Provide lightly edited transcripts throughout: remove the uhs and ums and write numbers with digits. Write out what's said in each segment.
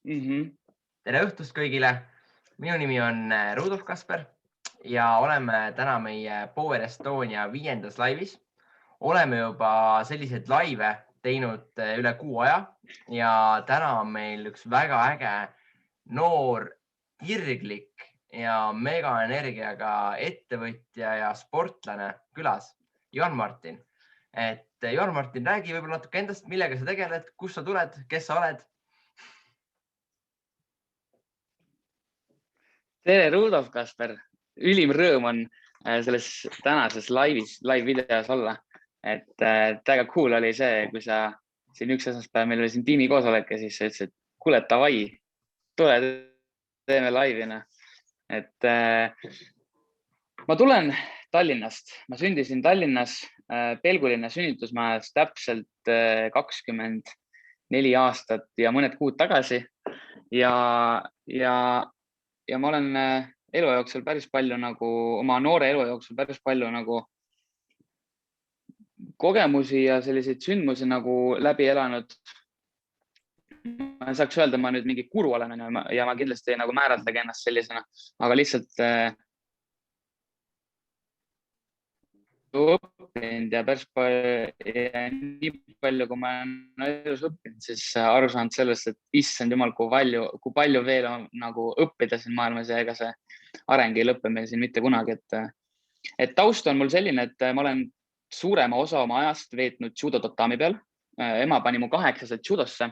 Mhm. Tere õhtust kõigile! Minu nimi on Rudolf Kasper ja oleme täna meie Power Estonia 5. laivis. Oleme juba selliseid laive teinud üle kuu aja ja täna on meil üks väga äge noor, kirglik ja megaenergiaga ettevõtja ja sportlane külas, Johan Martin. Johan Martin, räägi võib-olla natuke endast, millega sa tegeled, kust sa tuled, kes sa oled? Tere, Rudolf Kasper! Ülim rõõm on selles tänases live-videos olla. Väga cool oli see, kui sa siin üks esmaspäev meil oli siin tiimi koosolek ja siis sa ütlesid, et kuule, davai, tule teeme laivina. Ma tulen Tallinnast. Ma sündisin Tallinnas Pelgulinna sünnitusmajas täpselt 24 aastat ja mõned kuud tagasi. Ja ma olen elu jooksul päris palju oma noore elu jooksul päris palju kogemusi ja selliseid sündmusi läbi elanud. Ma saaks öelda, ma nüüd mingi guru olen ja ma kindlasti ei määratlegi ennast sellisena, aga lihtsalt õppinud ja päris nii palju, kui ma olen elus õppinud, siis aru saanud sellest, et issand jumal, kui palju veel on õppida siin maailmas ja ega see areng ei lõppe meil siin mitte kunagi. Taust on mul selline, et ma olen suurema osa oma ajast veetnud judo tatami peal. Ema pani mu 8-selt judosse.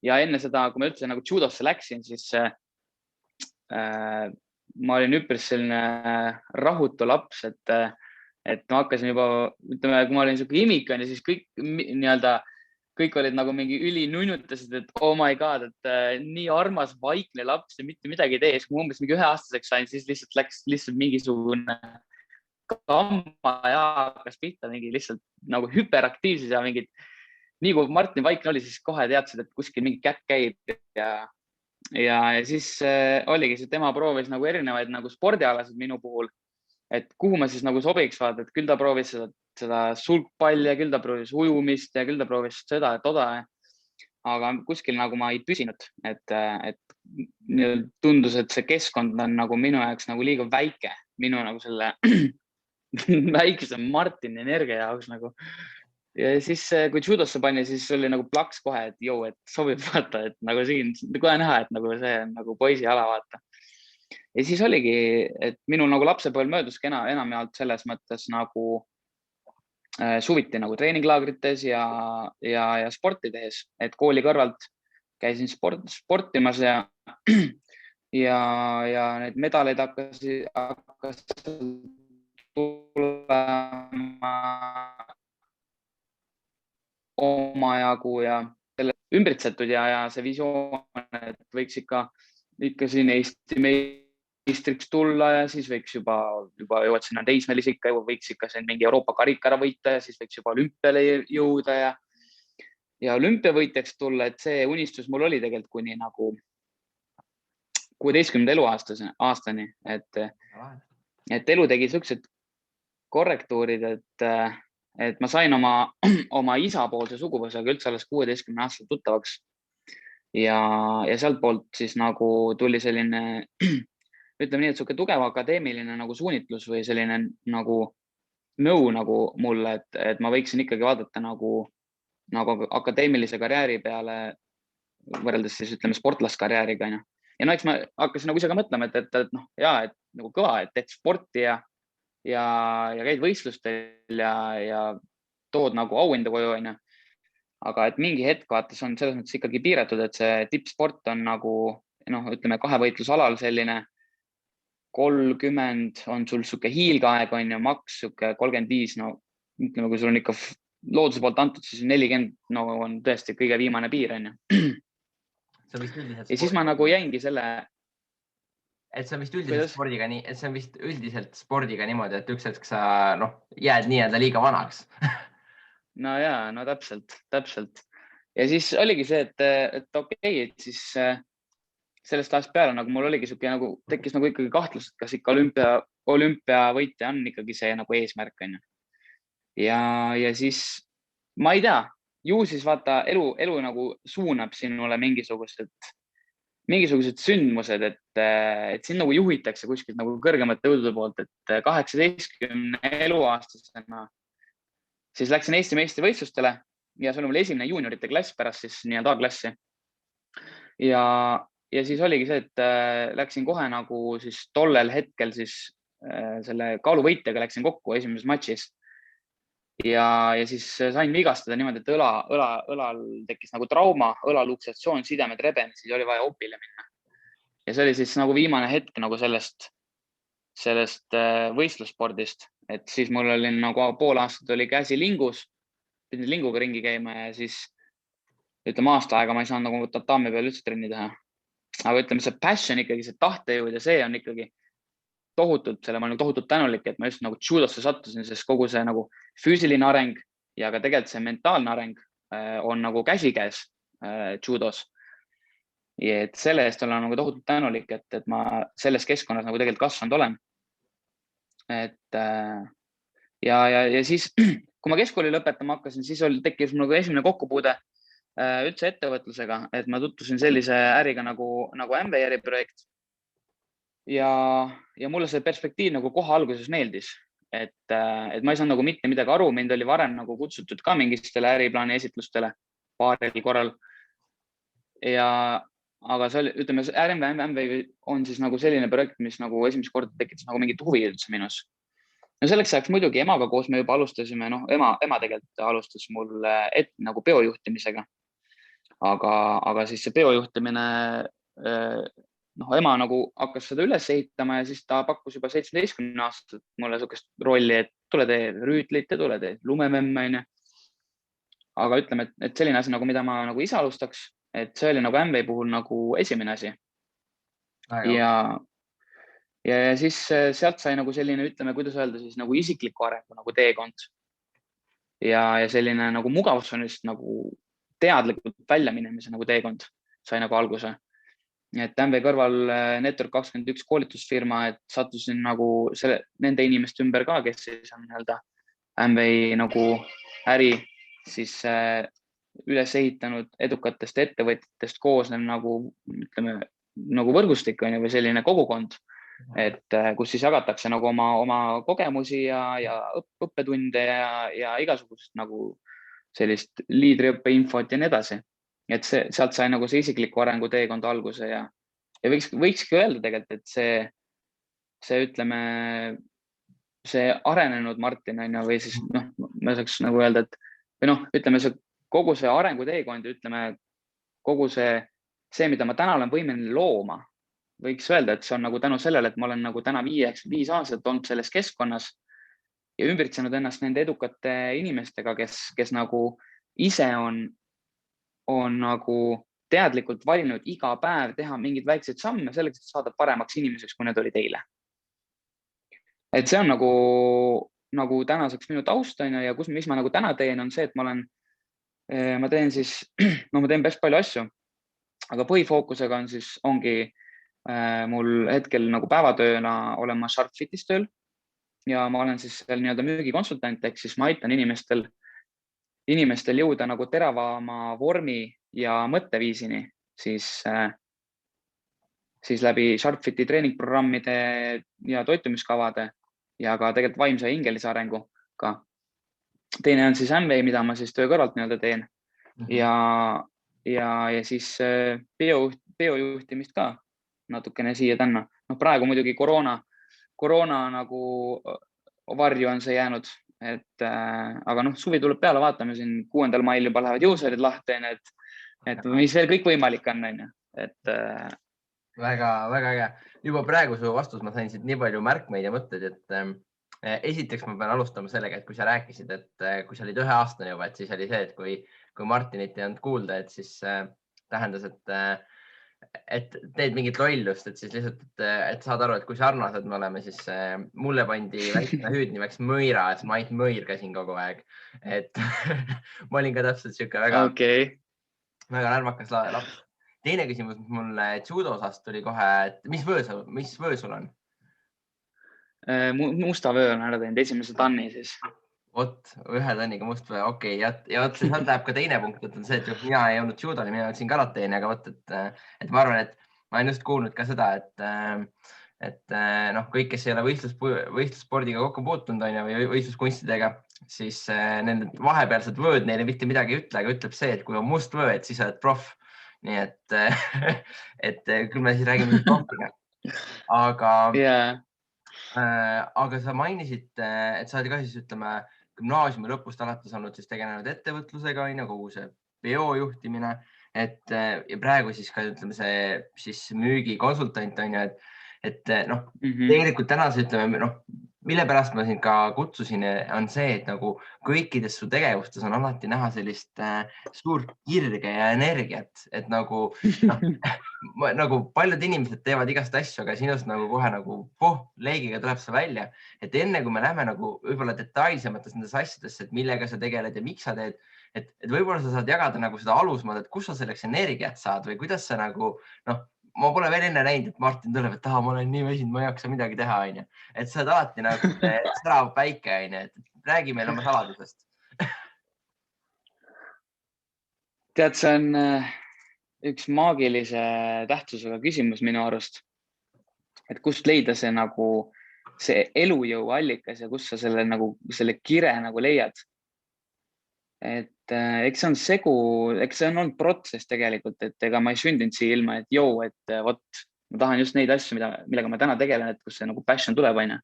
Ja enne seda, kui ma üldse judosse läksin, siis ma olin üpris selline rahutu laps, et ma hakkasin juba, ütleme, kui ma olin selline imikon ja siis kõik olid mingi ülinunnutasid, et oh my god, et nii armas, vaikne laps ja mitte midagi ei tee. Kui ma umbes mingi 1-aastaseks sain, siis lihtsalt läks mingisugune kamma ja hakkas pihta mingi lihtsalt hüperaktiivsus ja mingid, nii kui Martin vaikne oli, siis kohe teadsid, et kuskil mingi kätt käib ja siis oligi see, tema proovis erinevaid spordialasid minu puhul, et kuhu ma siis sobiks vaata, et küll ta proovis seda sulgpalli ja küll ta proovis ujumist ja küll ta proovis seda ja toda. Aga kuskil ma ei püsinud, et tundus, et see keskkond on minu jaoks liiga väike, minu selle väikse Martini energia jaoks . Ja siis, kui judosse pani, siis oli plaks kohe, et jõu, et sobib vaata, et siin kohe näha, et see on poisi ala vaata. Ja siis oligi, et minul lapsepõlv mööduski enamjaolt selles mõttes suviti treeninglaagrites ja sporti tehes, et kooli kõrvalt käisin sportimas ja need medaleid hakkas tulema omajagu ja selle ümbritsetud ja see visioon, et võiks ikka siin Eesti meistriks tulla ja siis võiks juba jõuad sinna teismelis ikka, võiks ikka siin mingi Euroopa karika ära võita ja siis võiks juba olümpiale jõuda ja olümpiavõitjaks tulla, et see unistus mul oli tegelikult kuni 16. eluaastani, et elu tegi siuksed korrektuurid, et ma sain oma isapoolse suguvõsaga üldse alles 16 aastat tuttavaks ja sealt poolt siis tuli selline, ütleme nii, et siuke tugev akadeemiline suunitlus või selline nõu mulle, et ma võiksin ikkagi vaadata akadeemilise karjääri peale võrreldes siis ütleme sportlaskarjääriga. Ja eks ma hakkasin ise ka mõtlema, et kõva, et teed sporti ja käid võistlustel ja tood auhinda koju. Aga et mingi hetk vaates on selles mõttes ikkagi piiratud, et see tippsport on ütleme kahevõitlusalal selline 30 on sul siuke hiilgeaeg on ja maks siuke 35, ütleme, kui sul on ikka looduse poolt antud, siis 40 on tõesti kõige viimane piir. Ja siis ma jäingi selle... Et see on vist üldiselt spordiga niimoodi, et üks hetk sa jääd nii-öelda liiga vanaks. No jaa, no täpselt. Ja siis oligi see, et okei, et siis sellest ajast peale mul oligi siuke tekkis ikkagi kahtlus, et kas ikka olümpiavõitja on ikkagi see eesmärk. Ja siis ma ei tea, ju siis vaata elu nagu suunab sinule mingisugused sündmused, et sind nagu juhitakse kuskilt nagu kõrgemate jõudude poolt, et 18 eluaastasena siis läksin Eesti meistrivõistlustele ja see oli mul esimene juuniorite klass pärast siis nii-öelda A-klassi. Ja siis oligi see, et läksin kohe nagu siis tollel hetkel siis selle kaaluvõitjaga läksin kokku esimeses matšis. Ja siis sain vigastada niimoodi, et õlal tekkis nagu trauma, õlaluksetsioon, sidemed rebeni, siis oli vaja opile minna. Ja see oli siis nagu viimane hetk nagu sellest võistlusspordist, et siis mul oli nagu pool aastat oli käsi lingus, pidin linguga ringi käima ja siis ütleme aasta aega ma ei saanud nagu tatami peal üldse trenni teha. Aga ütleme, see passion ikkagi, see tahtejõud ja see on ikkagi tohutult, selle ma olen tohutult tänulik, et ma just nagu judosse sattusin, sest kogu see nagu füüsiline areng ja ka tegelikult see mentaalne areng on nagu käsikäes judos. Ja et selle eest olen nagu tohutult tänulik, et ma selles keskkonnas nagu tegelikult kasvanud olen. Ja siis, kui ma keskkooli lõpetama hakkasin, siis tekkis nagu esimene kokkupuude üldse ettevõtlusega, et ma tutvusin sellise äriga nagu MBA äriprojekt. Ja mulle see perspektiiv nagu kohe alguses meeldis, et ma ei saanud nagu mitte midagi aru, mind oli varem nagu kutsutud ka mingistele äriplaani esitlustele paaril korral. Aga see oli, ütleme, MBA on siis nagu selline projekt, mis nagu esimest korda tekitas nagu mingit huvi üldse minus. No selleks ajaks muidugi emaga koos me juba alustasime, ema tegelikult alustas mul nagu peojuhtimisega. Aga siis see peojuhtimine, ema nagu hakkas seda üles ehitama ja siis ta pakkus juba 17 aastat mulle sukest rolli, et tule tee rüütlit ja tule tee lumememme, on ju. Aga ütleme, et selline asi, nagu mida ma nagu ise alustaks, et see oli nagu MBA puhul nagu esimene asi. Ja siis sealt sai nagu selline, ütleme, kuidas öelda siis nagu isikliku arengu nagu teekond. Ja selline nagu mugavusonist nagu teadlikult välja minemise nagu teekond sai nagu alguse. Et MBA kõrval Network 21 koolitusfirma, et sattusin nagu nende inimeste ümber ka, kes siis on MBA nagu äri siis üles ehitanud edukatest ettevõtjatest koosnev nagu, ütleme, nagu võrgustik on ju, või selline kogukond, et kus siis jagatakse nagu oma kogemusi ja õppetunde ja igasugust nagu sellist liidriõppe infot ja nii edasi. Et sealt sai nagu see isikliku arengu teekond alguse ja võikski öelda tegelikult, et see ütleme, see arenenud Martin on ju, või siis ma saaks nagu öelda, et või ütleme, see kogu see arengu teekond, ütleme, kogu see, mida ma täna olen võimeline looma, võiks öelda, et see on nagu tänu sellele, et ma olen nagu täna 5 aastat olnud selles keskkonnas ja ümbritsenud ennast nende edukate inimestega, kes nagu ise on nagu teadlikult valinud iga päev teha mingeid väikseid samme selleks, et saada paremaks inimeseks, kui need olid eile. Et see on nagu tänaseks minu taust on ja mis ma nagu täna teen, on see, et ma teen siis, ma teen päris palju asju, aga põhifookusega ongi mul hetkel nagu päevatööna olen ma SharpFitis tööl ja ma olen siis seal nii-öelda müügikonsultant, ehk siis ma aitan inimestel jõuda nagu teravama vormi ja mõtteviisini siis läbi SharpFiti treeningprogrammide ja toitumiskavade ja ka tegelikult vaimse ja hingelise arenguga. Teine on siis MBA, mida ma siis töö kõrvalt nii-öelda teen ja siis biojuhtimist ka natukene siia-tänna. Praegu muidugi koroona nagu varju on see jäänud, aga suvi tuleb peale, vaatame siin 6. mail juba lähevad jõusaalid lahti, et mis veel kõik võimalik on. Väga äge. Juba praegu su vastus ma sain siit nii palju märkmeid ja mõtteid, et esiteks ma pean alustama sellega, et kui sa rääkisid, et kui sa olid 1 aastane juba, et siis oli see, et kui Martinit ei olnud kuulda, et siis tähendas, et teed mingit lollust, et siis lihtsalt, et saad aru, et kui sarnased me oleme, siis mulle pandi väiksena hüüdnimeks Mõira, et ma ainult Mõir käsin kogu aeg. Et ma olin ka täpselt siuke väga närmakas laps. Teine küsimus, mis mulle judo-osast tuli kohe, et mis vöö sul on? Musta vöö on ära teinud, esimese tanni siis. Vot, ühe tonniga mustpäev, okei. Ja vot sealt läheb ka teine punkt, on see, et mina ei olnud judol, mina olin karateeni, aga vot, et ma arvan, et ma olen just kuulnud ka seda, et noh, kõik, kes ei ole võistlusspordiga kokku puutunud on või võistluskunstidega, siis nende vahepealsed vööd neile mitte midagi ei ütle, aga ütleb see, et kui on must vöö, et siis oled proff. Nii et, et küll me siis räägime proffiga. Aga sa mainisid, et sa oled ka siis, ütleme, gümnaasiumi lõpust alates olnud siis tegelenud ettevõtlusega, kogu see biojuhtimine, ja praegu siis ka, ütleme, see siis müügikonsultant on ju, et noh, tegelikult tänase, ütleme, noh, mille pärast ma sind ka kutsusin, on see, et nagu kõikides su tegevustes on alati näha sellist suurt kirge ja energiat, et nagu, nagu paljud inimesed teevad igast asju, aga sinust nagu kohe nagu leegiga tuleb see välja. Et enne kui me läheme nagu võib-olla detailsemates nendes asjadesse, et millega sa tegeled ja miks sa teed, et võib-olla sa saad jagada nagu seda alusmaad, et kus sa selleks energiat saad või kuidas sa nagu, noh, ma pole veel enne näinud, et Martin tuleb, et ma olen nii väsinud, ma ei jaksa midagi teha, on ju. Et sa oled alati nagu särav päike, on ju, et räägi meile oma saladusest. Tead, see on üks maagilise tähtsusega küsimus minu arust, et kust leida see nagu see elujõu allikas ja kus sa selle kire nagu leiad. Et eks see on segu, eks see on olnud protsess tegelikult, et ega ma ei sündinud siia ilma, et et vot, ma tahan just neid asju, millega ma täna tegelen, et kus see nagu passion tuleb, on ju.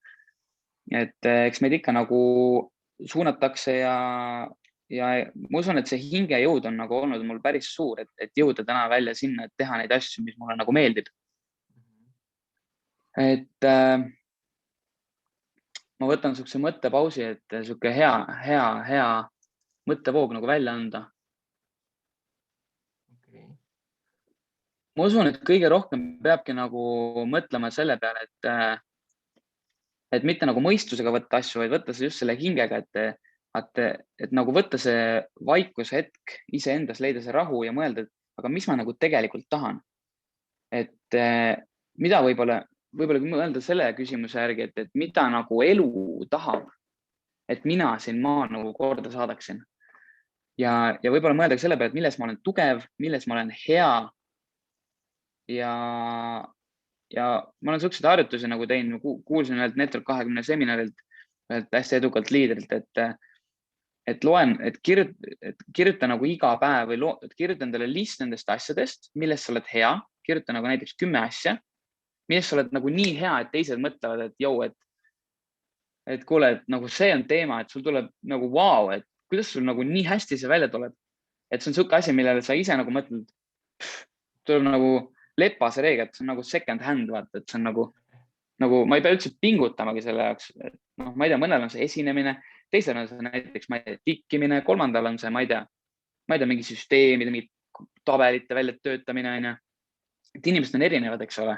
Et eks meid ikka nagu suunatakse ja ma usun, et see hingejõud on nagu olnud mul päris suur, et jõuda täna välja sinna, et teha neid asju, mis mulle nagu meeldib. Et ma võtan niisuguse mõttepausi, et niisugune hea mõttevoog nagu välja anda. Ma usun, et kõige rohkem peabki nagu mõtlema selle peale, et mitte nagu mõistusega võtta asju, vaid võtta see just selle hingega, et nagu võtta see vaikushetk iseendas, leida see rahu ja mõelda, et aga mis ma nagu tegelikult tahan. Et mida võib-olla kui mõelda selle küsimuse järgi, et mida nagu elu tahab, et mina siin maa nagu korda saadaksin. Ja võib-olla mõelda selle peale, et milles ma olen tugev, milles ma olen hea. Ja ma olen selliseid harjutusi nagu teinud, kuulsin ühelt Network 20 seminarilt, ühelt hästi edukalt liidrilt, et kirjuta nagu iga päev või kirjuta endale list nendest asjadest, milles sa oled hea, kirjuta nagu näiteks 10 asja, milles sa oled nagu nii hea, et teised mõtlevad, et kuule, et nagu see on teema, et sul tuleb nagu vau, et kuidas sul nagu nii hästi see välja tuleb. Et see on selline asi, millele sa ise nagu mõtled, tuleb nagu lepase reega, et see on nagu second hand, vaata, et see on nagu ma ei pea üldse pingutamagi selle jaoks. No, ma ei tea, mõnel on see esinemine, teisel on see näiteks, ma ei tea, tikkimine, kolmandal on see, ma ei tea, mingi süsteemide, mingi tabelite välja töötamine, on ju. Et inimesed on erinevad, eks ole.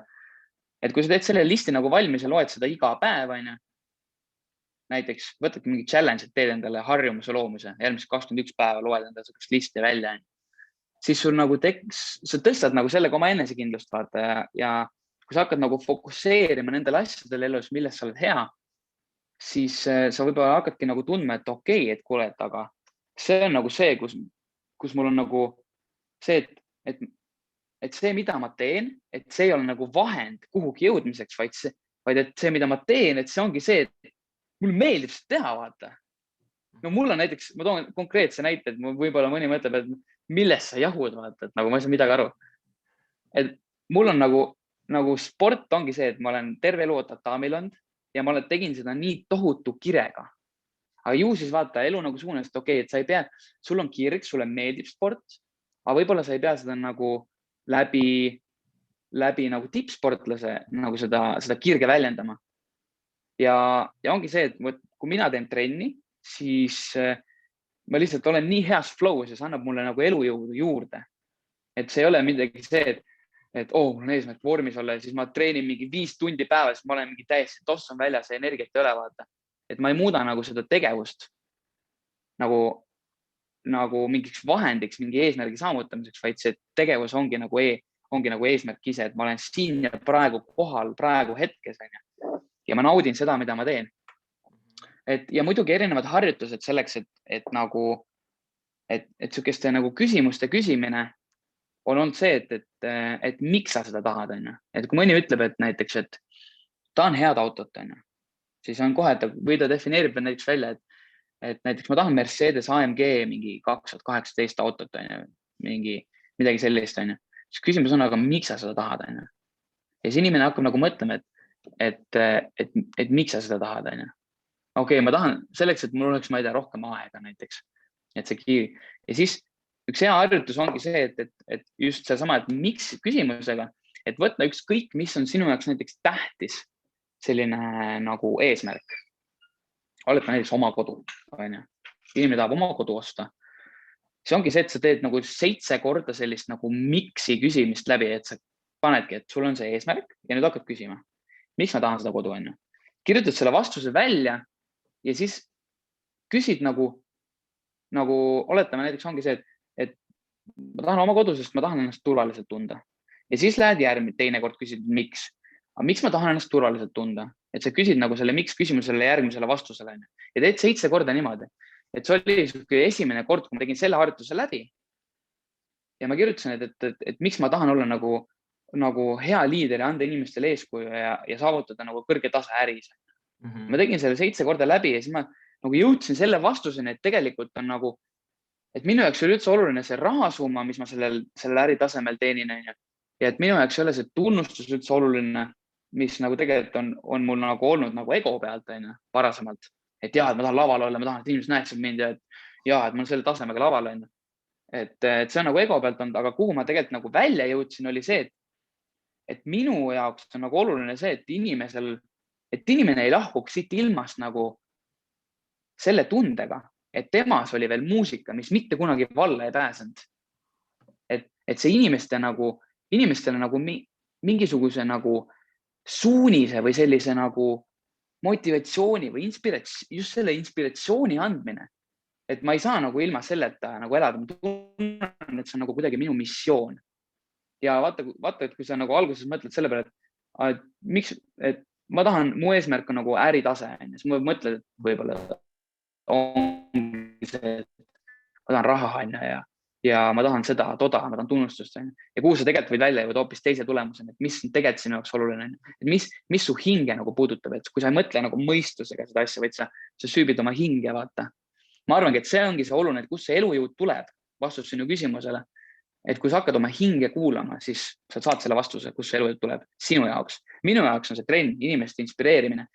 Et kui sa teed selle listi nagu valmis ja loed seda iga päev, on ju, näiteks võtadki mingi challenge, et teed endale harjumuse loomise, järgmised 21 päeva loed endale sellist listi välja, siis sul nagu sa tõstad nagu sellega oma enesekindlust, vaata, ja kui sa hakkad nagu fokusseerima nendele asjadele elus, milles sa oled hea, siis sa võib-olla hakkadki nagu tundma, et okei, et kuule, aga see on nagu see, kus mul on nagu see, et see, mida ma teen, et see ei ole nagu vahend kuhugi jõudmiseks, vaid et see, mida ma teen, et see ongi see, et mul meeldib seda teha, vaata. No mul on näiteks, ma toon konkreetse näite, et võib-olla mõni mõtleb, et milles sa jahud, vaata, et nagu ma ei saa midagi aru. Et mul on nagu sport ongi see, et ma olen terve elu tatami olnud ja ma tegin seda nii tohutu kirega. Aga ju siis vaata elu nagu suunas, et okei, et sa ei pea, sul on kirg, sulle meeldib sport, aga võib-olla sa ei pea seda nagu läbi nagu tippsportlase nagu seda kirge väljendama. Ja ongi see, et kui mina teen trenni, siis ma lihtsalt olen nii heas flow's ja see annab mulle nagu elujõudu juurde. Et see ei ole midagi see, et mul on eesmärk vormis olla ja siis ma treenin mingi 5 tundi päevas, ma olen mingi täiesti toss on väljas ja energiat ei ole, vaata. Et ma ei muuda nagu seda tegevust nagu mingiks vahendiks, mingi eesmärgi saavutamiseks, vaid see tegevus ongi nagu eesmärk ise, et ma olen siin ja praegu kohal, praegu hetkes, on ju. Ja ma naudin seda, mida ma teen. ja muidugi erinevad harjutused selleks, et nagu, et sihukeste nagu küsimuste küsimine on olnud see, et miks sa seda tahad, on ju. Et kui mõni ütleb, et näiteks, et tahan head autot, on ju, siis on kohe, või ta defineerib näiteks välja, et näiteks ma tahan Mercedes AMG mingi 2018 autot, on ju, midagi sellist, on ju. Siis küsimus on, aga miks sa seda tahad, on ju. Ja siis inimene hakkab nagu mõtlema, et miks sa seda tahad, on ju. Okei, ma tahan selleks, et mul oleks, ma ei tea, rohkem aega näiteks, et see kiiri. Ja siis üks hea harjutus ongi see, et just seesama, et miks küsimusega, et võtta ükskõik, mis on sinu jaoks näiteks tähtis, selline nagu eesmärk. Oled näiteks oma kodu, on ju. Inimene tahab oma kodu osta. See ongi see, et sa teed nagu 7 korda sellist nagu miksi küsimist läbi, et sa panedki, et sul on see eesmärk ja nüüd hakkad küsima, miks ma tahan seda kodu, on ju. Kirjutad selle vastuse välja ja siis küsid nagu oletame näiteks ongi see, et ma tahan oma kodu, sest ma tahan ennast turvaliselt tunda. Ja siis lähed teine kord küsid, miks. Aga miks ma tahan ennast turvaliselt tunda? Et sa küsid nagu selle miks küsimusele järgmisele vastusele. Ja teed 7 korda niimoodi. Et see oli esimene kord, kui ma tegin selle harjutuse läbi. Ja ma kirjutasin, et miks ma tahan olla nagu hea liider ja anda inimestele eeskuju ja saavutada nagu kõrge tase äris. Ma tegin selle 7 korda läbi ja siis ma nagu jõudsin selle vastuseni, et tegelikult on nagu, et minu jaoks oli üldse oluline see rahasumma, mis ma sellel äritasemel teenin. Ja et minu jaoks ei ole see tunnustus üldse oluline, mis nagu tegelikult on mul nagu olnud nagu ego pealt varasemalt. Et jah, et ma tahan laval olla, ma tahan, et inimesed näeksid mind ja et ma olen selle tasemega laval. Et see on nagu ego pealt olnud, aga kuhu ma tegelikult nagu välja jõudsin, oli see, et minu jaoks on nagu oluline see, et inimene ei lahkuks siit ilmast nagu selle tundega, et temas oli veel muusika, mis mitte kunagi valla ei pääsenud. Et see inimestele nagu mingisuguse nagu suunise või sellise nagu motivatsiooni või just selle inspiratsiooni andmine. Et ma ei saa nagu ilma selleta nagu elada. Ma tunnen, et see on nagu kuidagi minu missioon. Ja vaata, et kui sa nagu alguses mõtled selle peale, et miks, et ma tahan, mu eesmärk on nagu äritase. Siis ma mõtled, et võib-olla ongi see, et ma tahan raha ja ma tahan seda, toda, ma tahan tunnustust. Ja kuhu sa tegelikult võid välja jõuda hoopis teise tulemusena, et mis tegelikult sinu jaoks oluline. Et mis su hinge nagu puudutab, et kui sa ei mõtle nagu mõistusega seda asja, vaid sa süübid oma hinge, vaata. Ma arvangi, et see ongi see oluline, et kus see elujõud tuleb, vastus sinu küsimusele. Et kui sa hakkad oma hinge kuulama, siis sa saad selle vastuse, kus see elujõud tuleb sinu jaoks. Minu jaoks on see trenn, inimeste inspireerimine,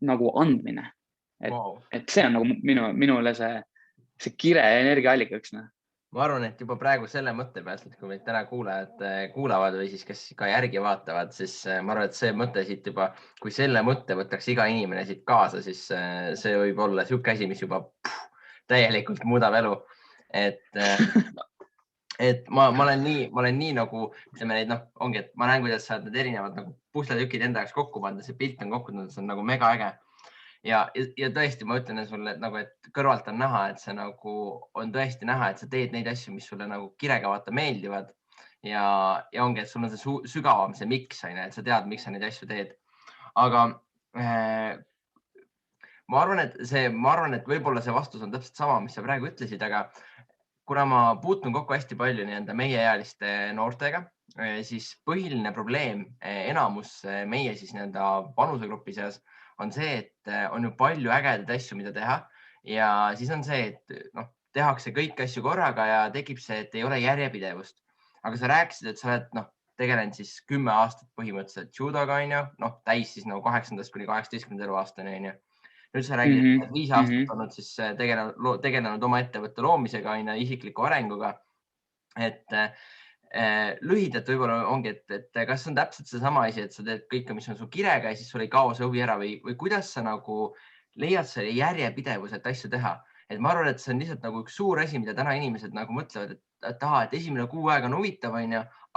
nagu andmine. Et see on nagu minule see kire energiaallikaks. Ma arvan, et juba praegu selle mõtte pealt, et kui meid täna kuulajad kuulavad või siis kes ka järgi vaatavad, siis ma arvan, et see mõte siit juba, kui selle mõtte võtaks iga inimene siit kaasa, siis see võib olla sihuke asi, mis juba täielikult muudab elu. Et ma olen nii nagu, ütleme neid, ongi, et ma näen, kuidas sa need erinevad nagu pusletükid enda jaoks kokku panda, see pilt on kokku, see on nagu mega äge. Ja tõesti, ma ütlen sulle, et kõrvalt on näha, et see nagu on tõesti näha, et sa teed neid asju, mis sulle nagu kirega vaata meeldivad. Ja ongi, et sul on see sügavam, see miks, et sa tead, miks sa neid asju teed. Aga ma arvan, et võib-olla see vastus on täpselt sama, mis sa praegu ütlesid, aga kuna ma puutun kokku hästi palju meieealiste noortega, siis põhiline probleem enamus meie siis vanusegrupi seas on see, et on ju palju ägedaid asju, mida teha ja siis on see, et tehakse kõiki asju korraga ja tekib see, et ei ole järjepidevust. Aga sa rääkisid, et sa oled tegelenud siis 10 aastat põhimõtteliselt judoga, täis siis 8. kuni 18. eluaastani. Nüüd sa räägid, et 5 aastat olnud siis tegelenud oma ettevõtte loomisega, isikliku arenguga. Et lühidalt võib-olla ongi, et kas on täpselt seesama asi, et sa teed kõike, mis on su kirega ja siis sul ei kao see huvi ära või kuidas sa nagu leiad selle järjepidevuse, et asju teha. Et ma arvan, et see on lihtsalt nagu üks suur asi, mida täna inimesed nagu mõtlevad, et esimene kuu aega on huvitav,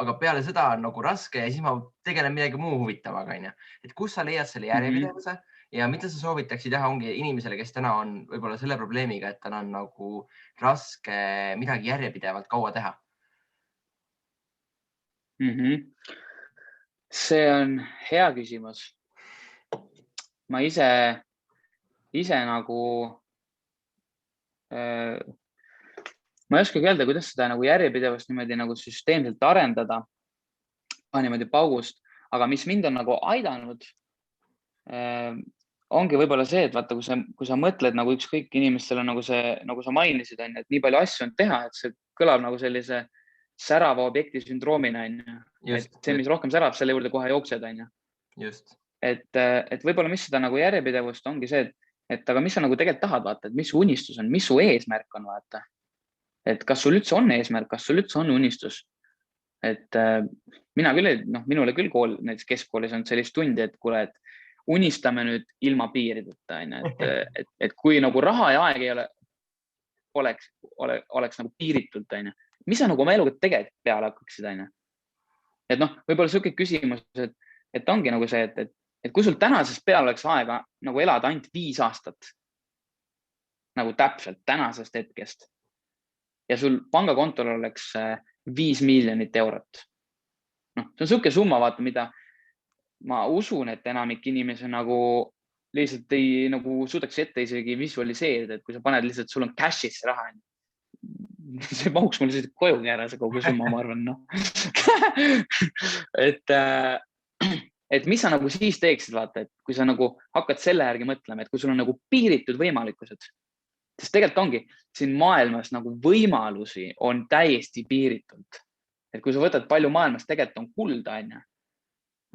aga peale seda on nagu raske ja siis ma tegelen midagi muu huvitavaga. Et kus sa leiad selle järjepidevuse ja mida sa soovitaksid ongi inimesele, kes täna on võib-olla selle probleemiga, et tal on nagu raske midagi järjepidevalt kaua teha? See on hea küsimus. Ma ise ise nagu ma ei oskagi öelda, kuidas seda nagu järjepidevust niimoodi nagu süsteemselt arendada niimoodi paugust, aga mis mind on nagu aidanud, ongi võib-olla see, et vaata, kui sa mõtled nagu ükskõik inimestele, nagu sa mainisid, on ju, et nii palju asju on teha, et see kõlab nagu sellise särava objekti sündroomina, on ju. Et see, mis rohkem särab, selle juurde kohe jooksed, on ju. Just. Et võib-olla, mis seda nagu järjepidevust ongi see, et aga mis sa nagu tegelikult tahad, vaata, et mis su unistus on, mis su eesmärk on, vaata. Et kas sul üldse on eesmärk, kas sul üldse on unistus? Et mina küll, minule küll kool, näiteks keskkoolis on sellist tundi, et kuule, et unistame nüüd ilma piirideta, on ju, et kui nagu raha ja aeg ei oleks nagu piiritult, on ju, mis sa nagu oma eluga tegelikult peale hakkaksid, on ju. Et võib-olla siuke küsimus, et ongi nagu see, et kui sul tänasest peale oleks aega nagu elada ainult 5 aastat, nagu täpselt tänasest hetkest ja sul pangakontol oleks 5 miljonit eurot. See on siuke summa, vaata, mida ma usun, et enamik inimesi nagu lihtsalt ei nagu suudaks ette isegi visualiseerida, et kui sa paned lihtsalt, sul on cash'is see raha. See mahuks mul lihtsalt kojugi ära see kogu summa, ma arvan, et mis sa nagu siis teeksid, vaata, et kui sa nagu hakkad selle järgi mõtlema, et kui sul on nagu piiritud võimalikkused, sest tegelikult ongi siin maailmas nagu võimalusi on täiesti piiritult. Et kui sa võtad palju maailmas tegelikult on kulda, on ju,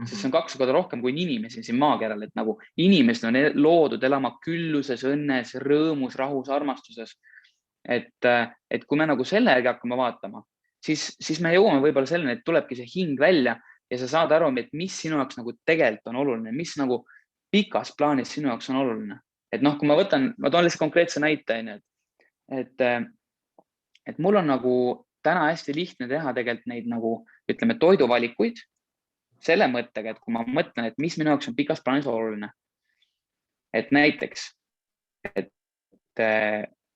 siis see on 2 korda rohkem kui inimesi siin maakeral, et nagu inimesed on loodud elama külluses, õnnes, rõõmus, rahus, armastuses. Et kui me nagu selle järgi hakkame vaatama, siis me jõuame võib-olla selleni, et tulebki see hing välja ja sa saad aru, et mis sinu jaoks nagu tegelikult on oluline, mis nagu pikas plaanis sinu jaoks on oluline. Et kui ma toon lihtsalt konkreetse näite, et mul on nagu täna hästi lihtne teha tegelikult neid nagu, ütleme, toiduvalikuid selle mõttega, et kui ma mõtlen, et mis minu jaoks on pikas plaanis oluline. Et näiteks, et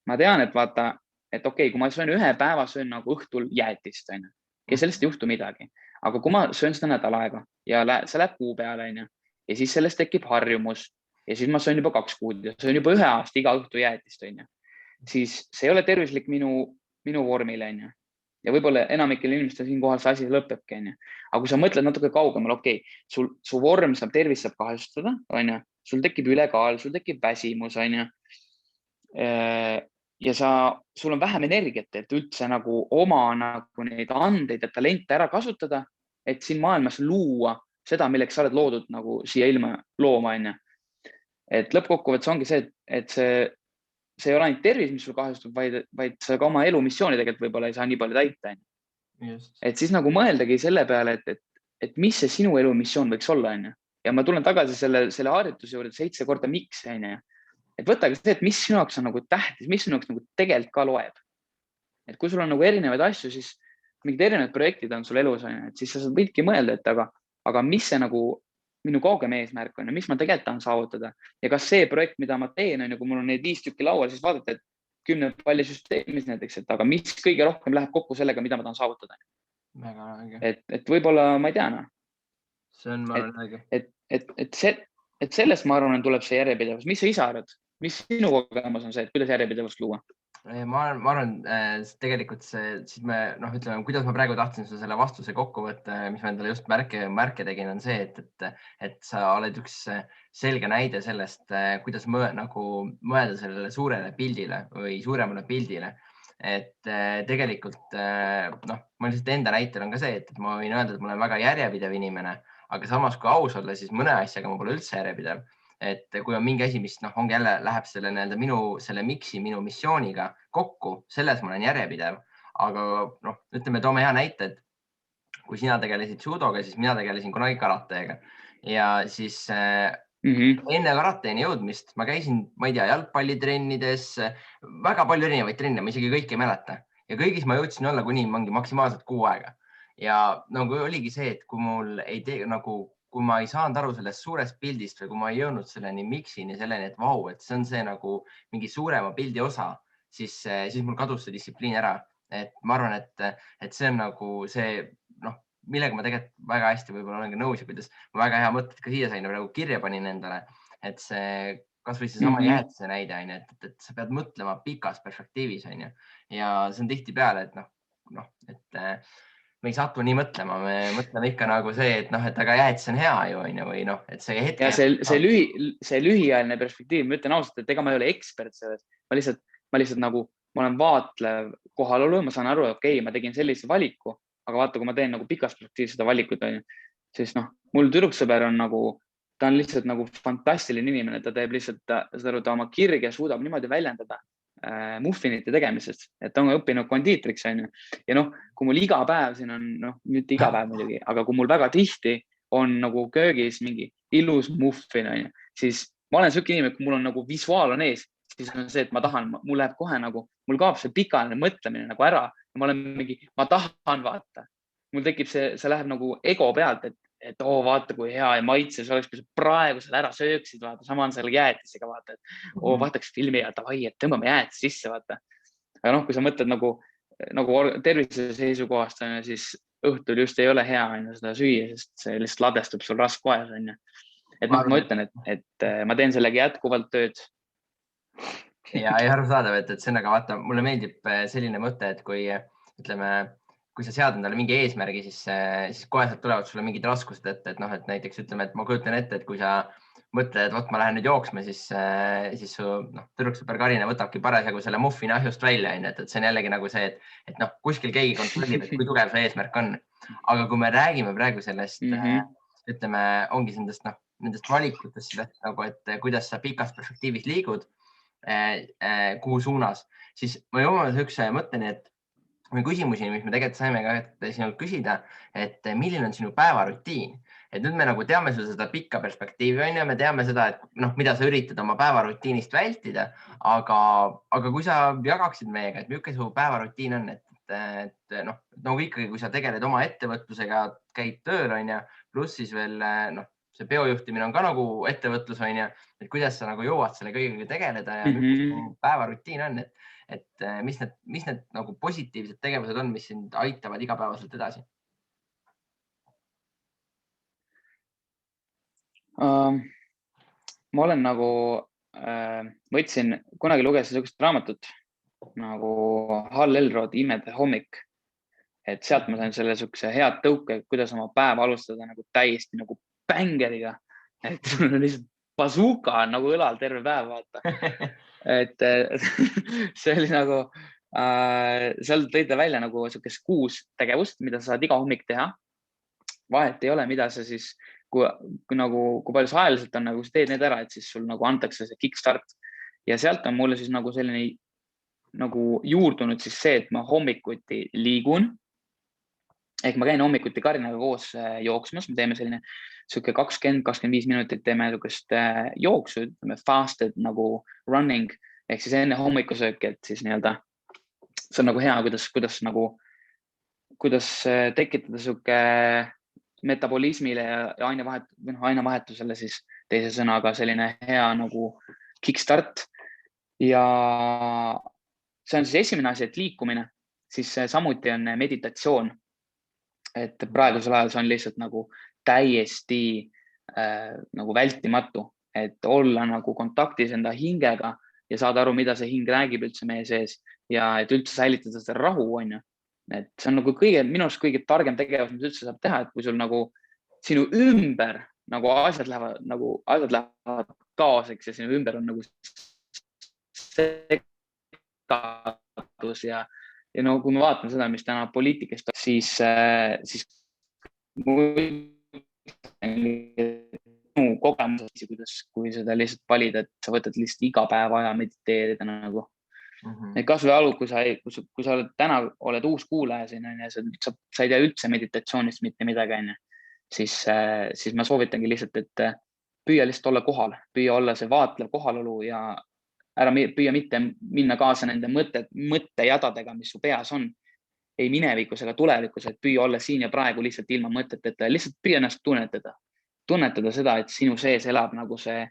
ma tean, et vaata, et okei, kui ma söön ühe päeva, söön nagu õhtul jäätist, on ju, ja sellest ei juhtu midagi. Aga kui ma söön seda nädal aega ja see läheb kuu peale, on ju, ja siis sellest tekib harjumus ja siis ma söön juba 2 kuud ja söön juba 1 aasta iga õhtu jäätist, on ju, siis see ei ole tervislik minu vormile, on ju. Ja võib-olla enamikel inimestel siinkohal see asi lõpebki, on ju. Aga kui sa mõtled natuke kaugemal, okei, su vorm saab, tervis saab kahjustada, on ju, sul tekib ülekaal, sul tekib väsimus, on ju. Ja sul on vähem energiat, et üldse nagu oma nagu neid andeid ja talente ära kasutada, et siin maailmas luua seda, milleks sa oled loodud nagu siia ilma looma, on ju. Et lõppkokkuvõttes ongi see, et see ei ole ainult tervis, mis sul kahjustub, vaid sa ka oma elu missiooni tegelikult võib-olla ei saa nii palju täita. Et siis nagu mõeldagi selle peale, et mis see sinu elu missioon võiks olla, on ju. Ja ma tulen tagasi selle harjutuse juurde 7 korda miks, on ju. Et võtagi see, et mis sinu jaoks on nagu tähtis, mis sinu jaoks nagu tegelikult ka loeb. Et kui sul on nagu erinevaid asju, siis mingid erinevad projektid on sul elus, on ju, et siis sa võidki mõelda, et aga mis see nagu minu kaugem eesmärk on ja mis ma tegelikult tahan saavutada. Ja kas see projekt, mida ma teen, on ju, kui mul on neid 5 tükki laual, siis vaadata, et 10 palli süsteemis näiteks, et aga mis kõige rohkem läheb kokku sellega, mida ma tahan saavutada. Väga õige. Et võib-olla ma ei tea. See on ma arvan õige. Et sellest ma arvan, tuleb see järjepidevus. Mis sa ise arvad? Mis sinu kogemus on see, et kuidas järjepidevust luua? Ma arvan, tegelikult siis ütleme, kuidas ma praegu tahtsin selle vastuse kokku võtta, mis ma endale just märke tegin, on see, et sa oled üks selge näide sellest, kuidas mõelda sellele suurele pildile või suuremale pildile. Et tegelikult, ma lihtsalt enda näitel on ka see, et ma võin öelda, et ma olen väga järjepidev inimene, aga samas kui aus olla, siis mõne asjaga ma pole üldse järjepidev. Et kui on mingi asi, mis ongi jälle läheb selle miksi minu missiooniga kokku, selles ma olen järjepidev. Aga ütleme, toome hea näite, et kui sina tegelesid judoga, siis mina tegelesin kunagi karateega. Ja siis enne karateeni jõudmist ma käisin, ma ei tea, jalgpallitrennides, väga palju erinevaid trenne, ma isegi kõiki ei mäleta. Ja kõigis ma jõudsin olla kuni maksimaalselt 6 aega. Ja nagu oligi see, et kui mul ei tee kui ma ei saanud aru sellest suurest pildist või kui ma ei jõudnud selleni miksini, selleni, et vau, et see on see nagu mingi suurema pildi osa, siis mul kadus see distsipliin ära. Et ma arvan, et see on nagu see, millega ma tegelikult väga hästi võib-olla olen ka nõus ja kuidas ma väga hea mõtted ka siia sain ja praegu kirja panin endale, et see kas või see sama jäätise näide on ju, et sa pead mõtlema pikas perspektiivis on ju. Ja see on tihtipeale, et me ei satu nii mõtlema, me mõtleme ikka nagu see, et et aga jäätis on hea ju on ju, või et see hetke. Ja see lühiajaline perspektiiv, ma ütlen ausalt, et ega ma ei ole ekspert selles. Ma lihtsalt nagu, ma olen vaatlev kohalolu, ma saan aru, okei, ma tegin sellise valiku, aga vaata, kui ma teen nagu pikas perspektiivis seda valikut, on ju, siis mul tüdruksõber on nagu, ta on lihtsalt nagu fantastiline inimene, ta teeb lihtsalt, ta oma kirge suudab niimoodi väljendada muffinite tegemisest, et ta on õppinud kondiitriks, on ju. Ja kui mul iga päev siin on, mitte iga päev muidugi, aga kui mul väga tihti on nagu köögis mingi ilus muffin, on ju, siis ma olen selline inimene, kui mul on nagu visuaal on ees, siis on see, et ma tahan, mul läheb kohe nagu, mul kaob see pikaline mõtlemine nagu ära ja ma olen mingi, ma tahan vaata. Mul tekib see läheb nagu ego pealt, et vaata, kui hea ja maitses oleks, kui sa praegu seal ära sööksid, vaata, sama on selle jäätisega, vaata, et vaataks filmi ja davai, et tõmbame jäätis sisse, vaata. Aga kui sa mõtled nagu tervise seisukohast, siis õhtul just ei ole hea seda süüa, sest see lihtsalt ladestub sul rasvkoes, on ju. Et ma ütlen, et ma teen sellega jätkuvalt tööd. Ja arusaadav, et see on, aga vaata, mulle meeldib selline mõte, et kui ütleme, kui sa sead endale mingi eesmärgi, siis koheselt tulevad sulle mingid raskused ette, et näiteks ütleme, et ma kujutan ette, et kui sa mõtled, et ma lähen nüüd jooksma, siis su tüdruksõber Karina võtabki parasjagu selle muffini ahjust välja, et see on jällegi nagu see, et kuskil keegi kontrollib, et kui tugev see eesmärk on. Aga kui me räägime praegu sellest, ütleme, ongi nendest valikutest, et kuidas sa pikas perspektiivis liigud, kuhu suunas, siis ma jõuan ühise mõtteni, et küsimusi, mis me tegelikult saime ka sinult küsida, et milline on sinu päevarutiin. Et nüüd me nagu teame seda pikka perspektiivi on ja me teame seda, et mida sa üritad oma päevarutiinist vältida, aga kui sa jagaksid meiega, et milline su päevarutiin on, et nagu ikkagi, kui sa tegeled oma ettevõtlusega, käid tööl on ja pluss siis veel see biojuhtimine on ka nagu ettevõtlus on ja, et kuidas sa nagu jõuad selle kõigega tegeleda ja milline päevarutiin on, et mis need nagu positiivsed tegevused on, mis sind aitavad igapäevaselt edasi? Ma olen nagu, võtsin, kunagi lugesin sellist raamatut nagu Hal Elrod Imede hommik, et sealt ma sain selle sukse head tõuke, kuidas oma päeva alustada nagu täiesti nagu bängeriga, et sul on lihtsalt bazooka nagu õlal terve päev, vaata. Et see oli nagu, seal tõite välja nagu sukest 6 tegevust, mida sa saad iga hommik teha. Vahet ei ole, mida sa siis, kui palju sa ajaliselt on, nagu sa teed need ära, et siis sul nagu antakse see kickstart. Ja sealt on mulle siis nagu selline nagu juurdunud siis see, et ma hommikuti liigun. Ehk ma käin hommikuti Karinaga koos jooksmas, me teeme selline 20-25 minutit teeme jooksu, fasted nagu running, ehk siis enne hommikusööki, et siis nii-öelda see on nagu hea, kuidas tekitada suke metabolismile ja ainevahetusele siis teise sõnaga selline hea nagu kickstart. Ja see on siis esimene asi, et liikumine, siis samuti on meditatsioon. Et praegusel ajal see on lihtsalt nagu täiesti nagu vältimatu, et olla nagu kontaktis enda hingega ja saada aru, mida see hing räägib üldse meie sees ja et üldse säilitada seda rahu, on ju. Et see on nagu minu arust kõige targem tegevus, mis üldse saab teha, et kui sul nagu sinu ümber nagu asjad lähevad kaoseks ja sinu ümber on nagu segadus ja kui me vaatame seda, mis täna poliitikast, siis kogemus, kui seda lihtsalt valida, et sa võtad lihtsalt iga päev aja mediteerida nagu. Kas või alu, kui sa täna oled uus kuulaja siin, sa ei tea üldse meditatsioonist mitte midagi, siis ma soovitangi lihtsalt, et püüa lihtsalt olla kohal, püüa olla see vaatlev kohalolu ja püüa mitte minna kaasa nende mõttejadadega, mis su peas on. Ei minevikus ega tulevikus, et püüa olla siin ja praegu lihtsalt ilma mõteteta, lihtsalt püüa ennast tunnetada seda, et sinu sees elab nagu see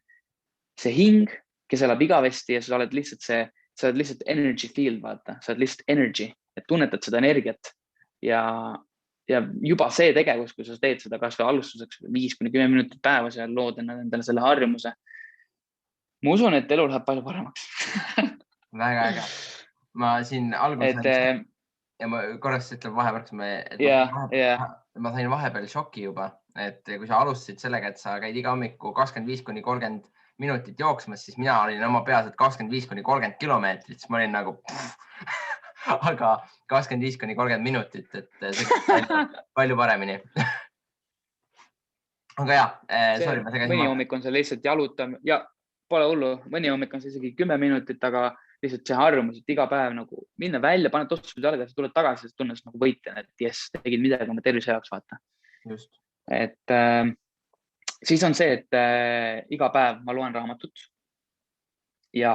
hing, kes elab igavesti ja sa oled lihtsalt energy field, vaata, sa oled lihtsalt energy, et tunnetad seda energiat ja juba see tegevus, kui sa teed seda kas või alustuseks 5-10 minutit päevas ja lood endale selle harjumuse, ma usun, et elu läheb palju paremaks. Väga äge. Ma siin alguses ja ma korraks ütlen vahepeal, ma sain vahepeal šoki juba, et kui sa alustasid sellega, et sa käid iga hommiku 25-30 minutit jooksmas, siis mina olin oma peas, et 25-30 kilomeetrit, siis ma olin nagu, aga 25-30 minutit, et see palju paremini. Aga jah, sorry, ma segasin. Mõni hommik on see lihtsalt jalutam ja pole hullu, mõni hommik on see isegi 10 minutit, aga lihtsalt see harjumus, et iga päev nagu minna välja, paned otsustused jalga, sa tuled tagasi, sa tunned nagu võitja, et jess, tegid midagi oma tervise jaoks, vaata. Just. Et siis on see, et iga päev ma loen raamatut ja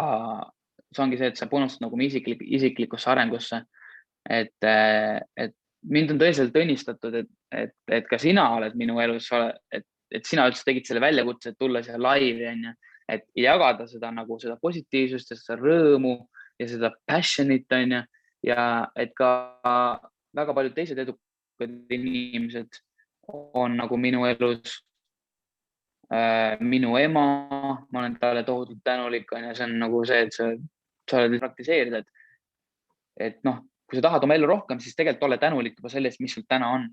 see ongi see, et sa panustad nagu isiklikusse arengusse. Et mind on tõeliselt õnnistatud, et ka sina oled minu elus, et sina üldse tegid selle väljakutse, et tulla siia laivi, et jagada seda nagu seda positiivsust ja seda rõõmu ja seda passionit, ja et ka väga paljud teised edukad inimesed on nagu minu elus. Minu ema, ma olen talle tohutult tänulik, ja see on nagu see, et sa oled praktiseerida, et noh, kui sa tahad oma ellu rohkem, siis tegelikult ole tänulik juba sellest, mis sul täna on.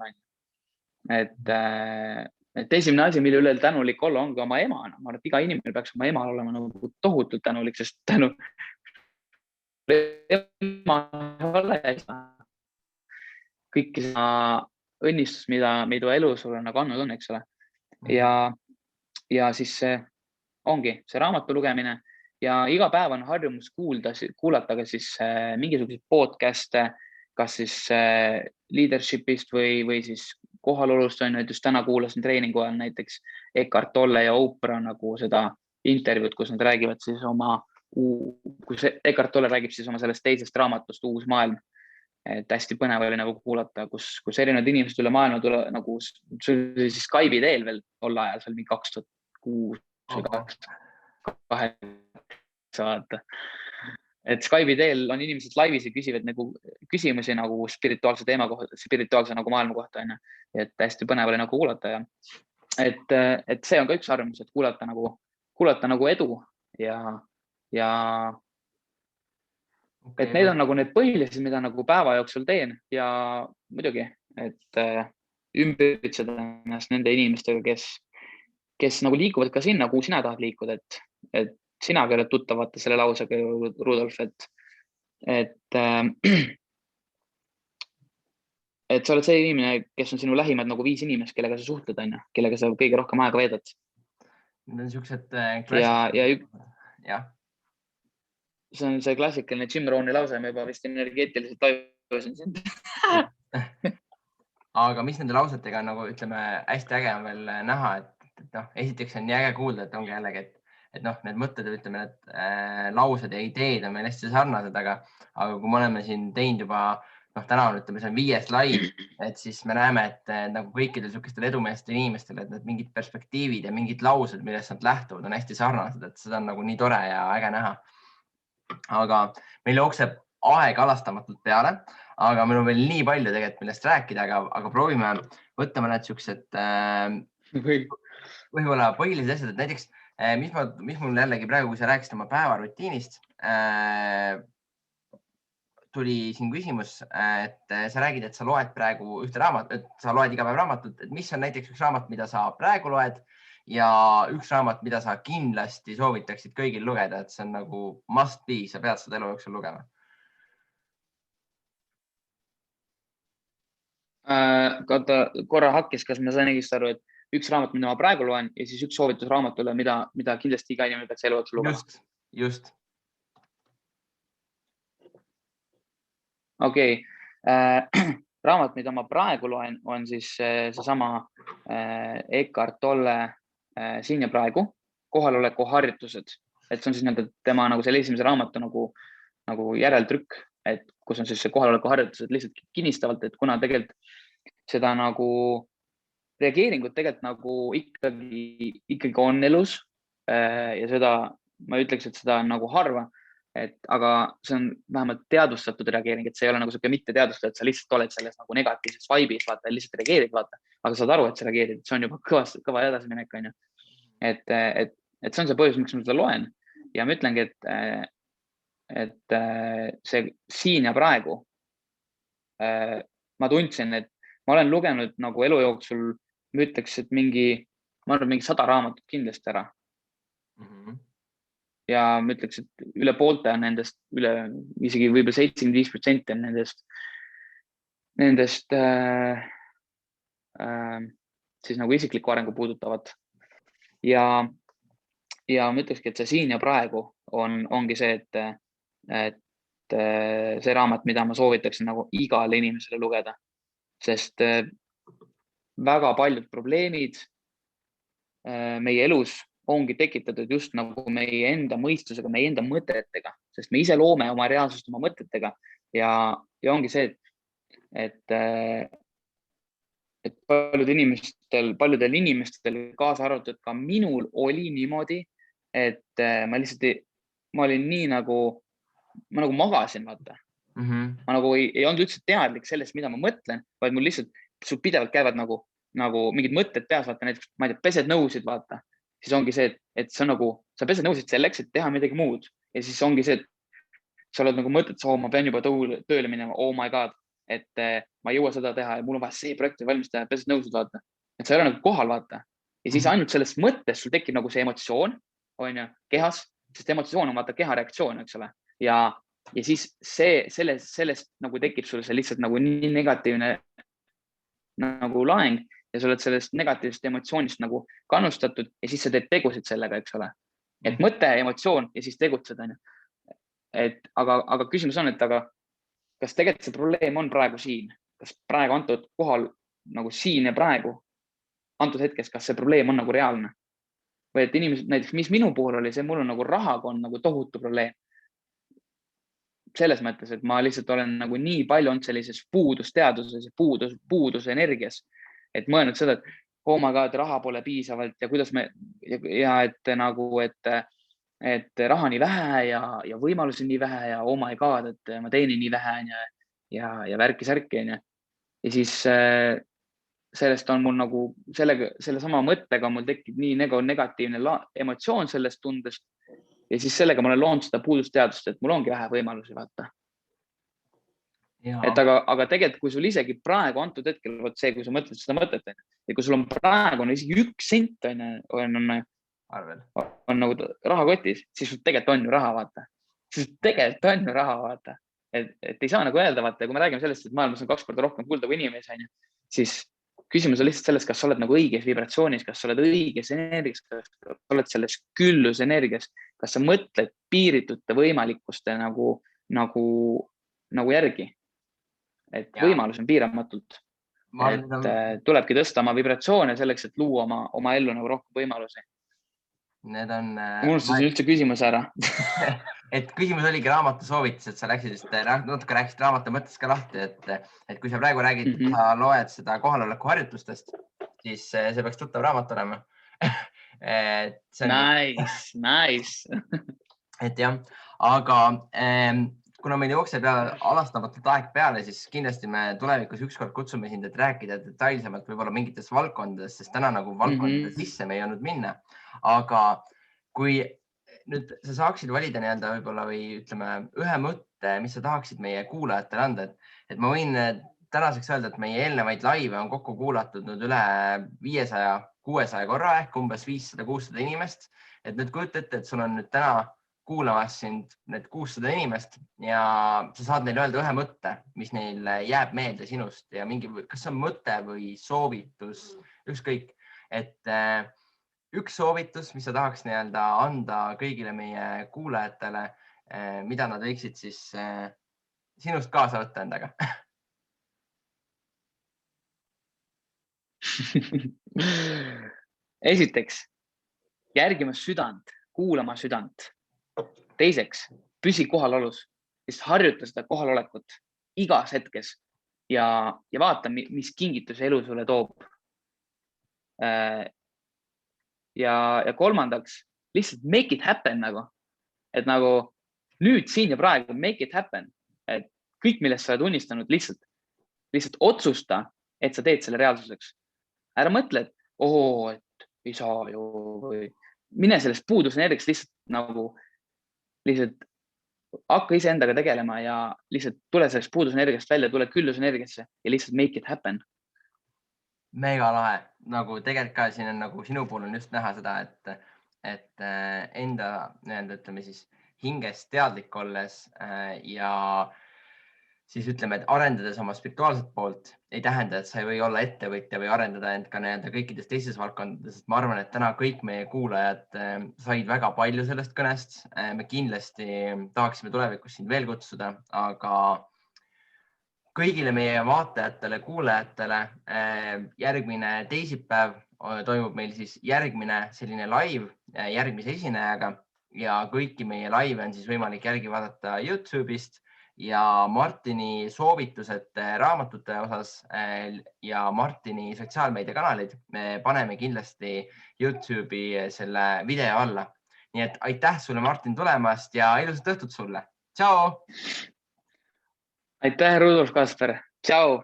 Et esimene asi, mille üle tänulik olla, ongi oma ema. Ma arvan, et iga inimene peaks oma emal olema nagu tohutult tänulik, sest tänu ema ole kõiki seda õnnistust, mida elu sulle nagu andnud on, eks ole. Ja siis ongi see raamatu lugemine ja iga päev on harjumus kuulata ka siis mingisuguseid podcast'e, kas siis leadership'ist või siis kohalolust on, et just täna kuulasin treeningu ajal näiteks Eckhart Tolle ja Oprah nagu seda intervjuud, kus nad räägivad siis kus Eckhart Tolle räägib siis oma sellest teisest raamatust Uus maailm. Et hästi põnev oli nagu kuulata, kus erinevad inimesed üle maailma nagu siis Skype'i teel veel tol ajal, seal mingi 2006 või 2008 vaata. Et Skype'i teel on inimesed laivis ja küsivad nagu küsimusi nagu spirituaalse teema kohta, spirituaalse nagu maailma kohta. Et hästi põnev oli nagu kuulata ja et see on ka üks harjumus, et kuulata nagu edu ja et need on nagu need põhilised, mida nagu päeva jooksul teen ja muidugi, et ümbritseda ennast nende inimestega, kes nagu liiguvad ka sinna, kuhu sina tahad liikuda, et sinagi oled tuttavate selle lausega, Rudolf, et sa oled see inimene, kes on sinu lähimad nagu 5 inimest, kellega sa suhtled, kellega sa kõige rohkem aega veedad. Need on siuksed ja see on see klassikaline Jim Rohni lause, me juba vist energeetiliselt toimusin sind. Aga mis nende lausetega on nagu, ütleme, hästi äge on veel näha, et noh, esiteks on nii äge kuulda, et ongi jällegi, et noh, need mõtted, ütleme, need laused ja ideed on meil hästi sarnased, aga kui me oleme siin teinud juba, noh, täna on, ütleme, see on 5. live, et siis me näeme, et nagu kõikidel sihukestel edumeestel inimestel, et need mingid perspektiivid ja mingid laused, millest nad lähtuvad, on hästi sarnased, et seda on nagu nii tore ja äge näha. Aga meil jookseb aeg alastamatult peale, aga meil on veel nii palju tegelikult millest rääkida, aga proovime võtta mõned siuksed võib-olla põhilised asjad, et näiteks, mis mul jällegi praegu, kui sa rääkisid oma päevarutiinist, tuli siin küsimus, et sa räägid, et sa loed praegu ühte raamatut, et sa loed iga päev raamatut, et mis on näiteks üks raamat, mida sa praegu loed ja üks raamat, mida sa kindlasti soovitaksid kõigil lugeda, et see on nagu must be, sa pead seda elu jooksul lugema. Korra hakkis, kas ma sain õigesti aru, et üks raamat, mida ma praegu loen ja siis üks soovitus raamatule, mida kindlasti iga inimene peaks elu jooksul lugema. Just. Okei. Raamat, mida ma praegu loen, on siis seesama Eckhart Tolle Siin ja praegu, kohaloleku harjutused. Et see on siis tema nagu selle esimese raamatu nagu järeltrükk, et kus on siis see kohaloleku harjutused lihtsalt kinnistavalt, et kuna tegelikult seda nagu reageeringut tegelikult nagu ikkagi on elus ja seda, ma ütleks, et seda on nagu harva, aga see on vähemalt teadvustatud reageering, et see ei ole nagu selline mitte teadvustatud, et sa lihtsalt oled selles nagu negatiivses vibe'is, vaata, lihtsalt reageerid, vaata, aga saad aru, et sa reageerid, see on juba kõva edasiminek, on ju. Et see on see põhjus, miks ma seda loen ja ma ütlengi, et see siin ja praegu ma tundsin, et ma olen lugenud nagu elu jooksul, ma ütleks, et ma arvan, mingi 100 raamatut kindlasti ära. Ja ma ütleks, et üle poolte on nendest, isegi võib-olla 75% on nendest siis nagu isiklikku arengu puudutavad. Ja ma ütlekski, et see siin ja praegu ongi see, et see raamat, mida ma soovitaksin nagu igale inimesele lugeda, sest väga paljud probleemid meie elus ongi tekitatud just nagu meie enda mõistusega, meie enda mõtetega, sest me ise loome oma reaalsust oma mõtetega ja ongi see, et paljudel inimestel, kaasa arvatud ka minul, oli niimoodi, et ma olin nii nagu, ma nagu magasin, vaata. Ma nagu ei olnud üldse teadlik sellest, mida ma mõtlen, vaid mul lihtsalt, sul pidevalt käivad nagu mingid mõtted peas, vaata, näiteks, ma ei tea, pesed nõusid, vaata. Siis ongi see, et see on nagu, sa pesed nõusid selleks, et teha midagi muud. Ja siis ongi see, et sa oled nagu mõtet, ma pean juba tööle minema, oh my god, et ma ei jõua seda teha ja mul on vaja see projekt valmis teha, pesed nõusid, vaata. Et sa ei ole nagu kohal, vaata. Ja siis ainult sellest mõttest sul tekib nagu see emotsioon, on ju, kehas, sest emotsioon on vaata keha reaktsioon, eks ole. Ja siis sellest nagu tekib sul see lihtsalt nagu nii negatiivne nagu laeng ja sa oled sellest negatiivsest emotsioonist nagu kannustatud ja siis sa teed tegusid sellega, eks ole. Et mõte, emotsioon ja siis tegutsed, on ju. Aga küsimus on, et kas tegelikult see probleem on praegu siin? Kas praegu antud kohal nagu siin ja praegu antud hetkes, kas see probleem on nagu reaalne? Või et inimesed, näiteks, mis minu puhul oli see, mul on nagu rahaga on nagu tohutu probleem. Selles mõttes, et ma lihtsalt olen nagu nii palju olnud sellises puudusteaduses ja puudus energias, et mõelnud seda, et oh my god, raha pole piisavalt ja kuidas ja et nagu, et raha nii vähe ja võimalusi nii vähe ja oh my god, et ma teenin nii vähe ja värki-särki. Ja siis sellest on mul nagu, selle sama mõttega mul tekib nii negatiivne emotsioon sellest tundest. Ja siis sellega ma olen loonud seda puudusteadust, et mul ongi vähe võimalusi, vaata. Et aga tegelikult, kui sul isegi praegu antud hetkel, võt see, kui sa mõtled seda mõtet, ja kui sul on praegu isegi 1 sent on nagu rahakotis, siis sul tegelikult on ju raha, vaata. Siis tegelikult on ju raha, vaata. Et ei saa nagu öelda, vaata, kui me räägime sellest, et maailmas on 2 korda rohkem kulda kui inimesi, siis küsimus on lihtsalt selles, kas sa oled nagu õiges vibratsioonis, kas sa oled õiges energias, kas sa oled selles küllus energias, kas sa mõtled piiritute võimalikkuste nagu järgi. Et võimalus on piiramatult. Et tulebki tõsta oma vibratsioone selleks, et luua oma ellu nagu rohkem võimalusi. Unustasin üldse küsimus ära. Et küsimus oligi raamatu soovitus, et sa natuke rääkisid raamatu mõttes ka lahti, et kui sa praegu räägid, sa loed seda kohaloleku harjutustest, siis see peaks tuttav raamat olema. Nice. Et jah, aga kuna meil jookseb alastamatult aeg peale, siis kindlasti me tulevikus ükskord kutsume sind, et rääkida detailsemalt võib-olla mingitest valdkondadest, sest täna nagu valdkondade sisse me ei jõudnud minna. Aga kui nüüd sa saaksid valida võib-olla või ütleme ühe mõtte, mis sa tahaksid meie kuulajatele anda, et ma võin tänaseks öelda, et meie eelnevaid laive on kokku kuulatud nüüd üle 500-600 korra ehk umbes 500-600 inimest. Et nüüd kujuta ette, et sul on nüüd täna kuulamas sind need 600 inimest ja sa saad neile öelda ühe mõtte, mis neil jääb meelde sinust ja kas see on mõte või soovitus, ükskõik, et üks soovitus, mis sa tahaks anda kõigile meie kuulajatele, mida nad võiksid siis sinust kaasa võtta endaga? Esiteks, järgima südant, kuulama südant. Teiseks, püsi kohalolus, sest harjuta seda kohalolekut igas hetkes ja vaata, mis kingitus elu sulle toob. Ja kolmandaks, lihtsalt make it happen nagu. Et nagu nüüd siin ja praegu make it happen. Et kõik, millest sa oled unistanud, lihtsalt otsusta, et sa teed selle reaalsuseks. Ära mõtle, et ei saa ju või mine sellest puudusenergiast lihtsalt nagu lihtsalt hakka iseendaga tegelema ja lihtsalt tule sellest puudusenergiast välja, tule küllusenergiasse ja lihtsalt make it happen. Mega lahe, nagu tegelikult ka siin on nagu sinu puhul on just näha seda, et enda ütleme siis hingest teadlik olles ja siis ütleme, et arendades oma spirituaalset poolt ei tähenda, et sa ei või olla ettevõtja või arendada end ka kõikides teistes valdkondades. Ma arvan, et täna kõik meie kuulajad said väga palju sellest kõnest. Me kindlasti tahaksime tulevikus sind veel kutsuda, aga kõigile meie vaatajatele, kuulajatele järgmine teisipäev toimub meil siis järgmine selline live järgmise esinejaga ja kõiki meie live on siis võimalik järgi vaadata YouTube'ist ja Martini soovitused raamatute osas ja Martini sotsiaalmeediakanalid me paneme kindlasti YouTube'i selle video alla. Nii et aitäh sulle, Martin, tulemast ja ilusat õhtut sulle. Tšau! Aitäh, Rudolf Kasper. Tšau!